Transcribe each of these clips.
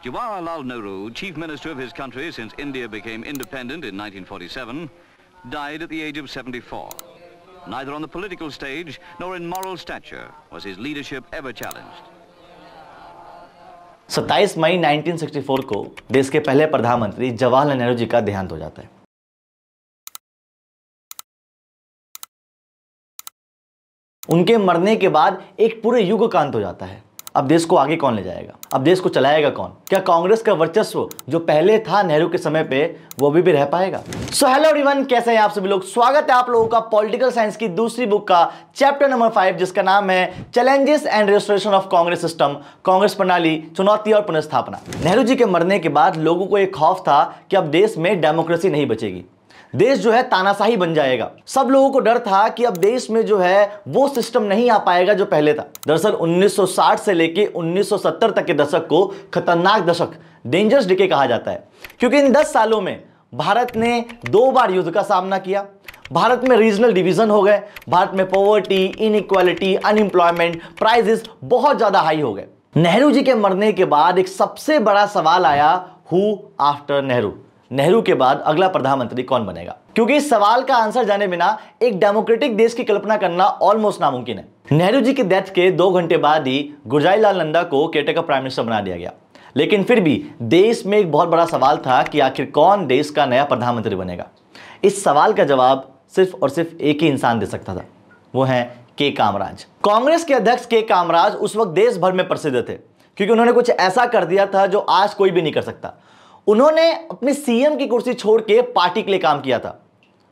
Jawaharlal Nehru, chief minister of his country since India became independent in 1947, died at the age of 74. Neither on the political stage nor in moral stature was his leadership ever challenged. 27 मई 1964 को देश के पहले प्रधानमंत्री जवाहरलाल नेहरू जी का देहांत हो जाता है। उनके मरने के बाद एक पूरे युग का अंत हो जाता है। अब देश को आगे कौन ले जाएगा? अब देश को चलाएगा कौन? क्या कांग्रेस का वर्चस्व जो पहले था नेहरू के समय पे वो भी रह पाएगा? सो हेलो एवरीवन, कैसे हैं आप सभी लोग? स्वागत है आप लोगों का पॉलिटिकल साइंस की दूसरी बुक का चैप्टर नंबर 5, जिसका नाम है challenges and restoration of Congress system, Congress प्रणाली, चुनौती और पुनर्स्थापना। नेहरू जी के मरने के बाद लोगों को एक खौफ था कि अब देश में डेमोक्रेसी नहीं बचेगी, देश जो है तानाशाही बन जाएगा। सब लोगों को डर था कि अब देश में जो है वो सिस्टम नहीं आ पाएगा जो पहले था। दरअसल 1960 से लेके 1970 तक के दशक को खतरनाक दशक, डेंजरस डिके कहा जाता है, क्योंकि इन 10 सालों में भारत ने 2 बार युद्ध का सामना किया। भारत में रीजनल डिवीजन हो गए, भारत में पॉवर्टी, इनइक्वालिटी, अनएम्प्लॉयमेंट, प्राइसेस बहुत ज्यादा हाई हो गए। नेहरू जी के मरने के बाद एक सबसे बड़ा सवाल आया, हु आफ्टर नेहरू? नेहरू के बाद अगला प्रधानमंत्री कौन बनेगा? क्योंकि इस सवाल का आंसर जाने बिना एक डेमोक्रेटिक देश की कल्पना करना ऑलमोस्ट नामुमकिन है। नेहरू जी की डेथ के 2 घंटे बाद ही गुरजाईलाल नंदा को केयरटेकर प्राइम मिनिस्टर बना दिया गया। लेकिन फिर भी देश में एक बहुत बड़ा सवाल था कि आखिर कौन देश का नया प्रधानमंत्री बनेगा। इस सवाल का जवाब सिर्फ और सिर्फ एक ही इंसान दे सकता था, वो है के कामराज। कांग्रेस के अध्यक्ष के कामराज उस वक्त देश भर में प्रसिद्ध थे, क्योंकि उन्होंने कुछ ऐसा कर दिया था जो आज कोई भी नहीं कर सकता। उन्होंने अपनी सीएम की कुर्सी छोड़ के पार्टी के लिए काम किया था।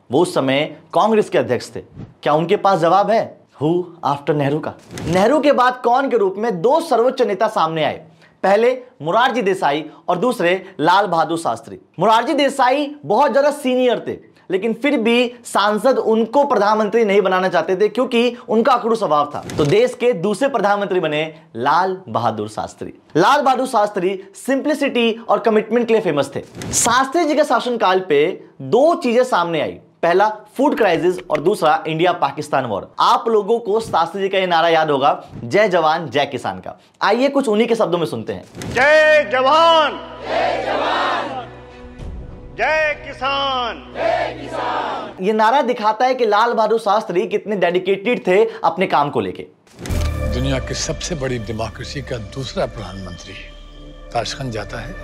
वो उस समय कांग्रेस के अध्यक्ष थे। क्या उनके पास जवाब है हु आफ्टर नेहरू का? नेहरू के बाद कौन के रूप में 2 सर्वोच्च नेता सामने आए। पहले मोरारजी देसाई और दूसरे लाल बहादुर शास्त्री। मोरारजी देसाई बहुत ज्यादा सीनियर थे, लेकिन फिर भी सांसद उनको प्रधानमंत्री नहीं बनाना चाहते थे, क्योंकि उनका अकड़ू स्वभाव था। तो देश के दूसरे प्रधानमंत्री बने लाल बहादुर शास्त्री। लाल बहादुर शास्त्री सिंप्लिसिटी और कमिटमेंट के लिए फेमस थे। शास्त्री जी के शासनकाल पे 2 चीजें सामने आई। पहला फूड क्राइसिस और दूसरा इंडिया पाकिस्तान वॉर। आप लोगों को शास्त्री जी का ये नारा याद होगा, जय जवान जय किसान का। आइए कुछ उन्हीं के शब्दों में सुनते हैं। जय जवान जय किसान, जय किसान। ये नारा दिखाता है कि लाल बहादुर शास्त्री कितने डेडिकेटेड थे अपने काम को लेके। दुनिया की सबसे बड़ी डेमोक्रेसी का दूसरा प्रधानमंत्री ताशकंद जाता है,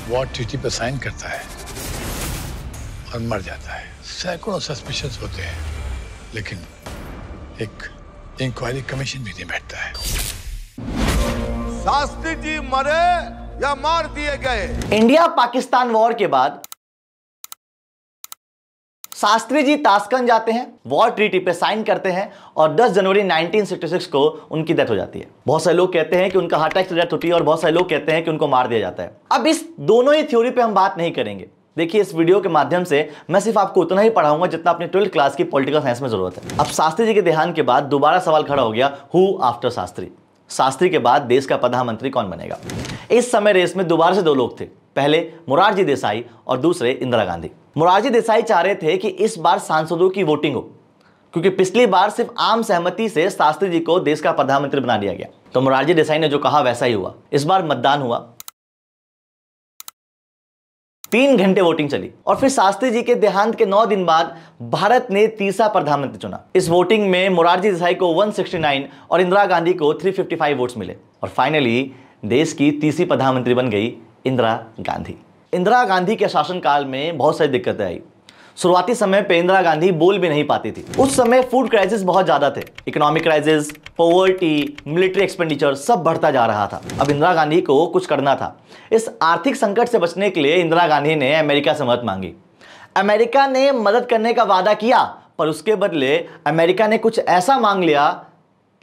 वॉर ट्रीटी पर साइन करता है और मर जाता है। सैकड़ों सस्पिशियस होते हैं, लेकिन एक इंक्वायरी कमीशन भी नहीं बैठता है। शास्त्री जी मरे या मार दिए गए। इंडिया पाकिस्तान वॉर के बाद शास्त्री जी ताशकंद जाते हैं, वॉर ट्रीटी पे साइन करते हैं और 10 जनवरी 1966 को उनकी डेथ हो जाती है। बहुत सारे लोग कहते हैं कि उनका हार्ट अटैक से डेथ होती है और बहुत सारे लोग कहते हैं कि उनको मार दिया जाता है। अब इस दोनों ही थ्योरी पे हम बात नहीं करेंगे। देखिए, इस वीडियो के माध्यम से मैं सिर्फ आपको उतना ही पढ़ाऊंगा जितना अपनी 12th क्लास की पॉलिटिकल साइंस में जरूरत है। अब शास्त्री जी के देहांत के बाद दोबारा सवाल खड़ा हो गया, हु आफ्टर शास्त्री? शास्त्री के बाद देश का प्रधानमंत्री कौन बनेगा? इस समय रेस में दोबारा से 2 लोग थे। पहले मोरारजी देसाई और दूसरे इंदिरा गांधी। मोरारजी देसाई चाह रहे थे कि इस बार सांसदों की वोटिंग हो, क्योंकि पिछली बार सिर्फ आम सहमति से शास्त्री जी को देश का प्रधानमंत्री बना दिया गया। तो मोरारजी देसाई ने जो कहा वैसा ही हुआ। इस बार मतदान हुआ, 3 घंटे वोटिंग चली और फिर शास्त्री जी के देहांत के 9 दिन बाद भारत ने तीसरा प्रधानमंत्री चुना। इस वोटिंग में मोरारजी देसाई को 169 और इंदिरा गांधी को 355 वोट्स मिले और फाइनली देश की तीसरी प्रधानमंत्री बन गई इंदिरा गांधी। इंदिरा गांधी के शासनकाल में बहुत सारी दिक्कतें आई। शुरुआती समय पे इंदिरा गांधी बोल भी नहीं पाती थी। उस समय फूड क्राइसिस बहुत ज्यादा थे, economic crisis, poverty, military expenditure सब बढ़ता जा रहा था। अब इंदिरा गांधी को कुछ करना था। इस आर्थिक संकट से बचने के लिए इंदिरा गांधी ने अमेरिका से मदद मांगी। अमेरिका ने मदद करने का वादा किया, पर उसके बदले अमेरिका ने कुछ ऐसा मांग लिया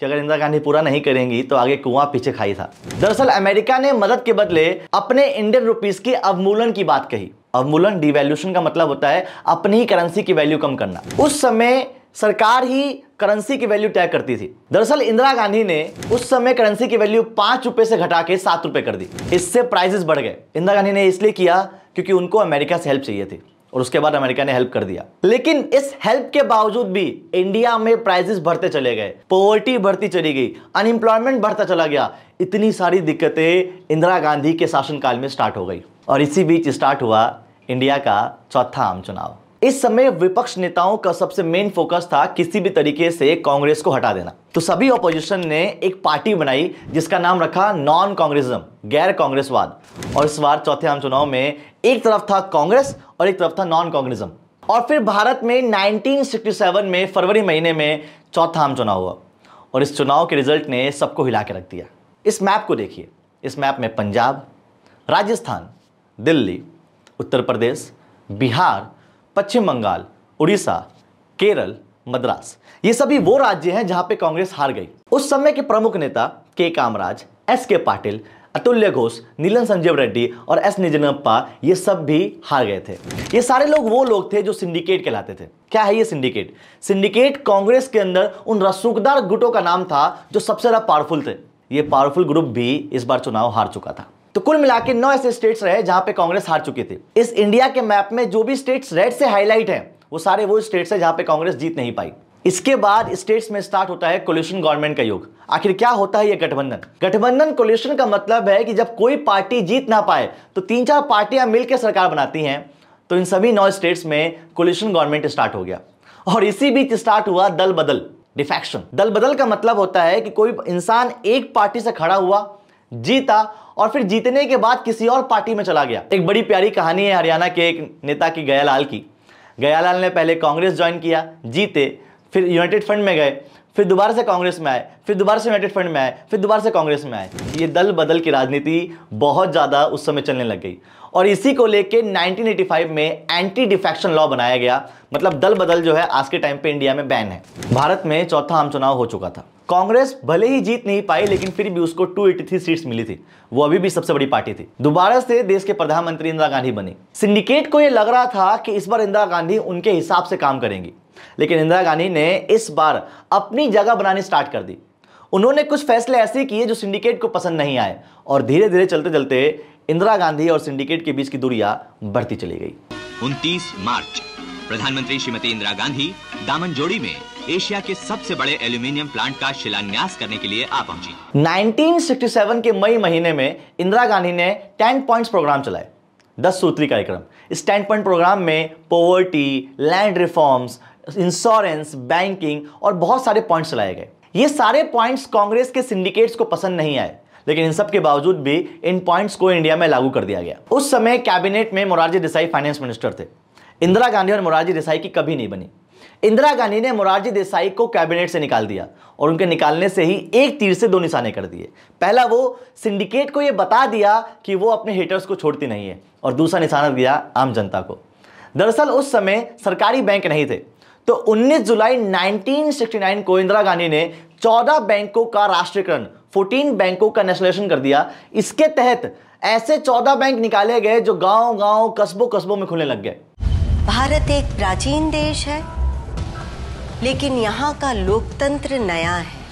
कि अगर इंदिरा गांधी पूरा नहीं करेंगी तो आगे कुआं पीछे खाई था। दरअसल अमेरिका ने मदद के बदले अपने इंडियन रुपीस की अवमूल्यन की बात कही। अवमूल्यन, डिवैल्यूएशन का मतलब होता है अपनी ही करेंसी की वैल्यू कम करना। उस समय सरकार ही करेंसी की वैल्यू तय करती थी। दरअसल इंदिरा गांधी ने उस समय करेंसी की वैल्यू 5 रुपए से घटा के 7 रुपए कर दी। इससे प्राइसेस बढ़ गए। इंदिरा गांधी ने इसलिए किया क्योंकि उनको अमेरिका से हेल्प चाहिए थी। और उसके बाद अमेरिका ने हेल्प कर दिया। लेकिन इस हेल्प के बावजूद भी इंडिया में प्राइसेस बढ़ते चले गए, पॉवर्टी बढ़ती चली गई, अनएम्प्लॉयमेंट बढ़ता चला गया। इतनी सारी दिक्कतें इंदिरा गांधी के शासनकाल में स्टार्ट हो गई और इसी बीच स्टार्ट हुआ इंडिया का चौथा आम चुनाव। इस समय विपक्ष नेताओं का सबसे मेन फोकस था किसी भी तरीके से कांग्रेस को हटा देना। तो सभी ऑपोजिशन ने एक पार्टी बनाई जिसका नाम रखा नॉन कांग्रेसिज्म, गैर कांग्रेसवाद। और इस बार चौथे आम चुनाव में एक तरफ था कांग्रेस और एक तरफ था नॉन कांग्रेसिज्म। और फिर भारत में 1967 में फरवरी महीने में चौथा आम चुनाव हुआ और इस चुनाव के रिजल्ट ने सबको हिला के रख दिया। इस मैप को देखिए, इस मैप में पंजाब, राजस्थान, दिल्ली, उत्तर प्रदेश, बिहार, पश्चिम बंगाल, उड़ीसा, केरल, मद्रास, ये सभी वो राज्य हैं जहां पे कांग्रेस हार गई। उस समय के प्रमुख नेता के कामराज, एस.के. पाटिल, अतुल्य घोष, नीलम संजीव रेड्डी और एस. निजनप्पा, ये सब भी हार गए थे। ये सारे लोग वो लोग थे जो सिंडिकेट कहलाते थे। क्या है ये सिंडिकेट? सिंडिकेट कांग्रेस के अंदर उन रसूखदार गुटों का नाम था जो सबसे ज्यादा पावरफुल थे। ये पावरफुल ग्रुप भी इस बार चुनाव हार चुका था। तो कुल मिला के 9 ऐसे स्टेट्स रहे जहां पे कांग्रेस हार चुकी थी। इस इंडिया के मैप में जो भी स्टेट्स रेड से हाईलाइट हैं वो सारे वो स्टेट्स हैं जहां पे कांग्रेस जीत नहीं पाई। इसके बाद स्टेट्स में स्टार्ट होता है कोलिशन गवर्नमेंट का युग। आखिर क्या होता है ये गठबंधन? गठबंधन कोलिशन का मतलब है कि जब कोई पार्टी जीत ना पाए तो 3-4 पार्टियां मिलकर सरकार बनाती हैं। तो इन सभी 9 स्टेट्स में कोलिशन गवर्नमेंट स्टार्ट हो गया और इसी बीच स्टार्ट हुआ दल बदल, डिफेक्शन। दल बदल का मतलब होता है कि कोई इंसान एक पार्टी से खड़ा हुआ, जीता और फिर जीतने के बाद किसी और पार्टी में चला गया। एक बड़ी प्यारी कहानी है हरियाणा के एक नेता की, गयालाल की। गयालाल ने पहले कांग्रेस ज्वाइन किया, जीते, फिर यूनाइटेड फ्रंट में गए, फिर दोबारा से कांग्रेस में आए, फिर दोबारा से यूनाइटेड फ्रंट में आए, फिर दोबारा से कांग्रेस में आए। ये दल बदल की राजनीति बहुत ज्यादा उस समय चलने लग गई और इसी को लेके 1985 में एंटी डिफेक्शन लॉ बनाया गया। मतलब दल बदल जो है आज के टाइम पे इंडिया में बैन है। भारत में चौथा आम चुनाव हो चुका था। कांग्रेस भले ही जीत नहीं पाई लेकिन फिर भी उसको 283 सीट्स मिली थी। वो अभी भी सबसे बड़ी पार्टी थी। दोबारा से देश के प्रधानमंत्री इंदिरा गांधी बनी। सिंडिकेट को यह लग रहा था कि इस बार इंदिरा गांधी उनके हिसाब से काम करेंगी, लेकिन इंदिरा गांधी ने इस बार अपनी जगह बनानी स्टार्ट कर दी। उन्होंने कुछ फैसले ऐसे किए जो सिंडिकेट को पसंद नहीं आए और धीरे धीरे चलते चलते इंदिरा गांधी और सिंडिकेट के बीच की दूरियां बढ़ती चली गई। 29 मार्च प्रधानमंत्री श्रीमती इंदिरा गांधी दामनजोड़ी में एशिया के सबसे बड़े एल्यूमिनियम प्लांट का शिलान्यास करने के लिए आ पहुंची। 1967 के मई महीने में इंदिरा गांधी ने 10 पॉइंट्स प्रोग्राम चलाए, 10 सूत्री कार्यक्रम। इस 10 पॉइंट प्रोग्राम में poverty, land reforms, insurance, banking और बहुत सारे पॉइंट्स चलाए गए। ये सारे पॉइंट्स कांग्रेस के सिंडिकेट्स को पसंद नहीं आए, लेकिन इन सब के बावजूद भी इन पॉइंट्स को इंडिया में लागू कर दिया गया। उस समय कैबिनेट में मोरारजी देसाई फाइनेंस मिनिस्टर थे। इंदिरा गांधी और मोरारजी देसाई की कभी नहीं बनी। इंदिरा गांधी ने मोरारजी देसाई को कैबिनेट से निकाल दिया और उनके निकालने से ही एक तीर से 2 निशाने कर दिए। पहला, वो सिंडिकेट को यह बता दिया कि वो अपने हेटर्स को छोड़ती नहीं है, और दूसरा निशाना दिया आम जनता को। दरअसल उस समय सरकारी बैंक नहीं थे, तो 19 जुलाई 1969 को इंदिरा गांधी ने 14 बैंकों का राष्ट्रीयकरण, 14 बैंकों का नेशनलाइजेशन कर दिया। इसके तहत ऐसे 14 बैंक निकाले गए जो गांव-गांव, कस्बों में खुलने लग गए। भारत एक प्राचीन देश है, लेकिन यहाँ का लोकतंत्र नया है,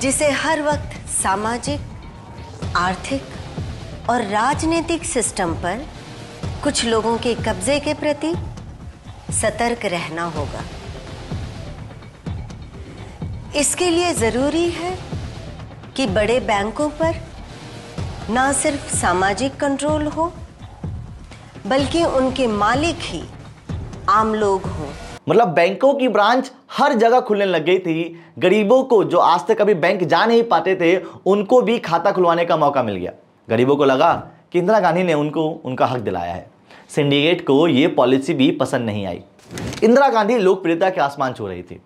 जिसे हर वक्त सामाजिक, आर्थिक और राजनीतिक सिस्टम पर कुछ लोगों के कब्जे के प्रति सतर्क रहना होगा। इसके लिए जरूरी है कि बड़े बैंकों पर ना सिर्फ सामाजिक कंट्रोल हो, बल्कि उनके मालिक ही आम लोग हों। मतलब बैंकों की ब्रांच हर जगह खुलने लग गई थी। गरीबों को, जो आज तक कभी बैंक जा नहीं पाते थे, उनको भी खाता खुलवाने का मौका मिल गया। गरीबों को लगा कि इंदिरा गांधी ने उनको उनका हक दिलाया है। सिंडिकेट को यह पॉलिसी भी पसंद नहीं आई। इंदिरा गांधी लोकप्रियता के आसमान छू रही थी।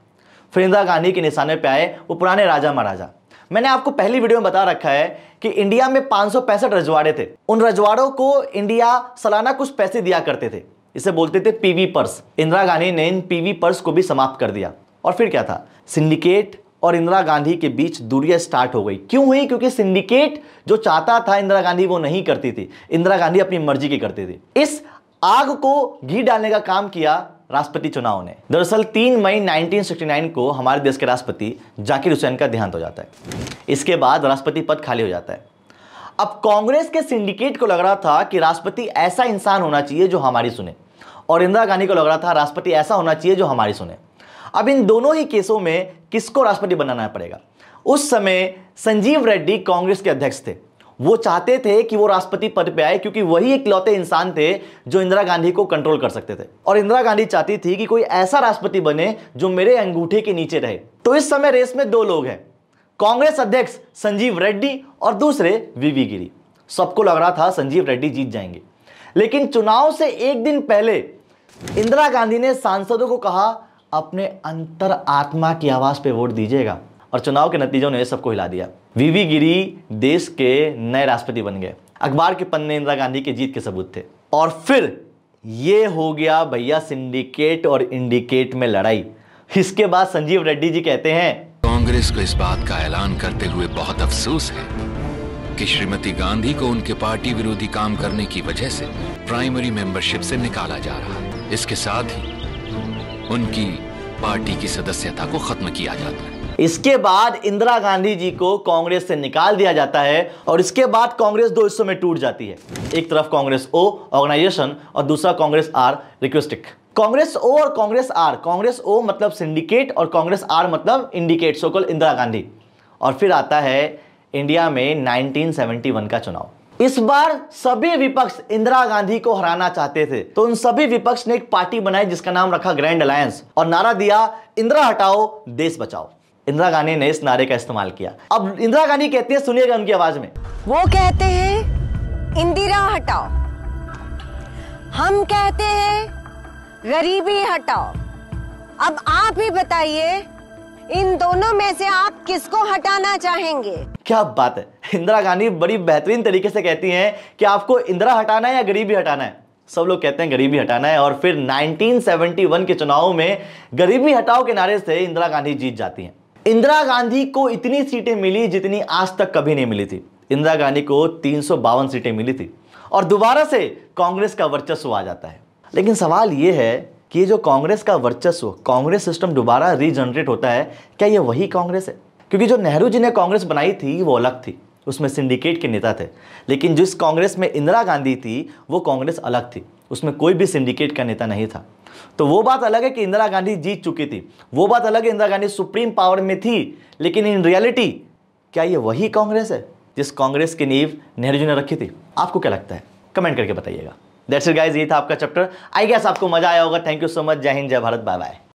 फिर इंदिरा गांधी के निशाने पे आए वो पुराने राजा महाराजा। मैंने आपको पहली वीडियो में बता रखा है कि इंडिया में 565 रजवाड़े थे। उन रजवाड़ों को इंडिया सालाना कुछ पैसे दिया करते थे, इसे बोलते थे पीवी पर्स। इंदिरा गांधी ने इन पीवी पर्स को भी समाप्त कर दिया। और फिर क्या था, सिंडिकेट और इंदिरा गांधी के बीच दूरियां स्टार्ट हो गई। क्यों हुई? क्योंकि सिंडिकेट जो चाहता था इंदिरा गांधी वो नहीं करती थी। इंदिरा गांधी अपनी मर्जी की करती थी। इस आग को घी डालने का काम किया राष्ट्रपति चुनाव ने। दरअसल 3 मई 1969 को हमारे देश के राष्ट्रपति जाकिर हुसैन का देहांत हो जाता है। इसके बाद राष्ट्रपति पद खाली हो जाता है। अब कांग्रेस के सिंडिकेट को लग रहा था कि राष्ट्रपति ऐसा इंसान होना चाहिए जो हमारी सुने, और इंदिरा गांधी को लग रहा था राष्ट्रपति ऐसा होना चाहिए जो हमारी सुने। अब इन दोनों ही केसों में किसको राष्ट्रपति बनाना पड़ेगा? उस समय संजीव रेड्डी कांग्रेस के अध्यक्ष थे। वो चाहते थे कि वो राष्ट्रपति पद पे आए, क्योंकि वही इकलौते इंसान थे जो इंदिरा गांधी को कंट्रोल कर सकते थे, और इंदिरा गांधी चाहती थी कि कोई ऐसा राष्ट्रपति बने जो मेरे अंगूठे के नीचे रहे। तो इस समय रेस में दो लोग हैं, कांग्रेस अध्यक्ष संजीव रेड्डी और दूसरे वीवी गिरी। सबको लग रहा था संजीव रेड्डी जीत जाएंगे, लेकिन चुनाव से एक दिन पहले इंदिरा गांधी ने सांसदों को कहा अपने अंतर आत्मा की आवाज पे वोट दीजिएगा, और चुनाव के नतीजों ने सबको हिला दिया। वीवी गिरी देश के नए राष्ट्रपति बन गए। अखबार के पन्ने इंदिरा गांधी के जीत के सबूत थे। और फिर ये हो गया भैया सिंडिकेट और इंडिकेट में लड़ाई। इसके बाद संजीव रेड्डी जी कहते हैं, कांग्रेस को इस बात का ऐलान करते हुए बहुत अफसोस है कि श्रीमती गांधी को उनके पार्टी विरोधी काम करने की वजह से प्राइमरी मेंबरशिप से निकाला जा रहा है। इसके साथ ही उनकी पार्टी की सदस्यता को खत्म किया जाता है। इसके बाद इंदिरा गांधी जी को कांग्रेस से निकाल दिया जाता है, और इसके बाद कांग्रेस दो हिस्सों में टूट जाती है। एक तरफ कांग्रेस ओ ऑर्गेनाइजेशन और दूसरा कांग्रेस आर रिक्वेस्टिक। कांग्रेस ओ और कांग्रेस आर, कांग्रेस ओ मतलब सिंडिकेट और कांग्रेस आर मतलब इंडिकेट, सोकल इंदिरा गांधी। और फिर आता है इंडिया में 1971 का चुनाव। इस बार सभी विपक्ष इंदिरा गांधी को हराना चाहते थे, तो उन सभी विपक्ष ने एक पार्टी बनाई जिसका नाम रखा ग्रैंड अलायंस, और नारा दिया इंदिरा हटाओ देश बचाओ। इंदिरा गांधी ने इस नारे का इस्तेमाल किया। अब इंदिरा गांधी कहती है, सुनिएगा उनकी आवाज में, वो कहते हैं इंदिरा हटाओ, हम कहते हैं गरीबी हटाओ। अब आप ही बताइए, इन दोनों में से आप किसको हटाना चाहेंगे? क्या बात है, इंदिरा गांधी बड़ी बेहतरीन तरीके से कहती हैं कि आपको इंदिरा हटाना है या गरीबी हटाना है। सब लोग कहते हैं गरीबी हटाना है, और फिर 1971 के चुनाव में गरीबी हटाओ के नारे से इंदिरा गांधी जीत जाती हैं। इंदिरा गांधी को इतनी सीटें मिली जितनी आज तक कभी नहीं मिली थी। इंदिरा गांधी को 352 सीटें मिली थी, और दोबारा से कांग्रेस का वर्चस्व आ जाता है। लेकिन सवाल यह है कि ये जो कांग्रेस का वर्चस्व, कांग्रेस सिस्टम दोबारा रीजनरेट होता है, क्या ये वही कांग्रेस है? क्योंकि जो नेहरू जी ने कांग्रेस बनाई थी वो अलग थी, उसमें सिंडिकेट के नेता थे। लेकिन जिस कांग्रेस में इंदिरा गांधी थी वो कांग्रेस अलग थी, उसमें कोई भी सिंडिकेट का नेता नहीं था। तो वो बात अलग है कि इंदिरा गांधी जीत चुकी थी, वो बात अलग है इंदिरा गांधी सुप्रीम पावर में थी, लेकिन इन रियलिटी क्या ये वही कांग्रेस है जिस कांग्रेस की नींव नेहरू जी ने रखी थी? आपको क्या लगता है? कमेंट करके बताइएगा। दैट्स इट गाइस, ये था आपका चैप्टर। आई गेस आपको मजा आया होगा। Thank you so much. जय हिंद, जय भारत, बाय बाय।